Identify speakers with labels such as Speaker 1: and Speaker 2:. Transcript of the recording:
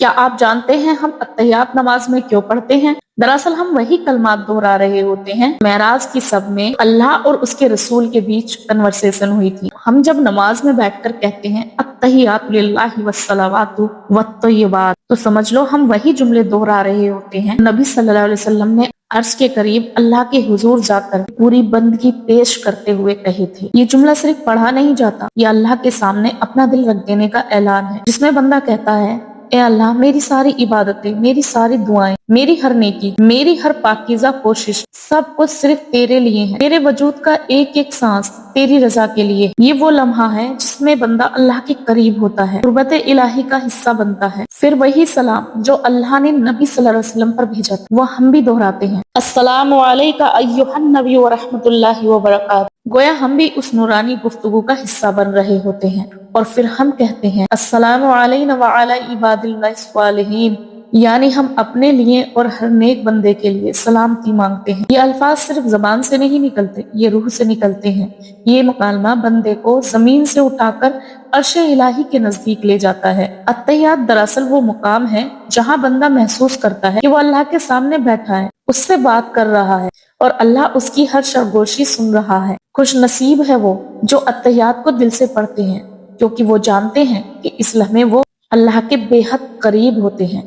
Speaker 1: کیا آپ جانتے ہیں ہم اتحیات نماز میں کیوں پڑھتے ہیں؟ دراصل ہم وہی کلمات دہرا رہے ہوتے ہیں معراج کی سب میں اللہ اور اس کے رسول کے بیچ کنورسیشن ہوئی تھی۔ ہم جب نماز میں بیٹھ کر کہتے ہیں اتحیات للہ والصلوات والطیبات تو سمجھ لو ہم وہی جملے دہرا رہے ہوتے ہیں نبی صلی اللہ علیہ وسلم نے عرش کے قریب اللہ کے حضور جا کر پوری بندگی پیش کرتے ہوئے کہے تھے۔ یہ جملہ صرف پڑھا نہیں جاتا، یہ اللہ کے سامنے اپنا دل رکھ دینے کا اعلان ہے، جس میں بندہ کہتا ہے اے اللہ میری ساری عبادتیں، میری ساری دعائیں، میری ہر نیکی، میری ہر پاکیزہ کوشش سب کچھ صرف تیرے لیے ہے۔ میرے وجود کا ایک ایک سانس تیری رضا کے لیے۔ یہ وہ لمحہ ہے جس میں بندہ اللہ کے قریب ہوتا ہے، قربت الہی کا حصہ بنتا ہے۔ پھر وہی سلام جو اللہ نے نبی صلی اللہ علیہ وسلم پر بھیجا تھا وہ ہم بھی دہراتے ہیں۔ السلام علیکہ ایھا النبی ورحمۃ اللہ وبرکاتہ۔ گویا ہم بھی اس نورانی گفتگو کا حصہ بن رہے ہوتے ہیں، اور پھر ہم کہتے ہیں السلام علینا وعلی عباد اللہ الصالحین، یعنی ہم اپنے لیے اور ہر نیک بندے کے لیے سلامتی مانگتے ہیں۔ یہ الفاظ صرف زبان سے نہیں نکلتے، یہ روح سے نکلتے ہیں۔ یہ مکالمہ بندے کو زمین سے اٹھا کر عرش الہی کے نزدیک لے جاتا ہے۔ اتحیات دراصل وہ مقام ہے جہاں بندہ محسوس کرتا ہے کہ وہ اللہ کے سامنے بیٹھا ہے، اس سے بات کر رہا ہے اور اللہ اس کی ہر سرگوشی سن رہا ہے۔ خوش نصیب ہے وہ جو اتحیات کو دل سے پڑھتے ہیں، کیونکہ وہ جانتے ہیں کہ اس لمحے وہ اللہ کے بے حد قریب ہوتے ہیں۔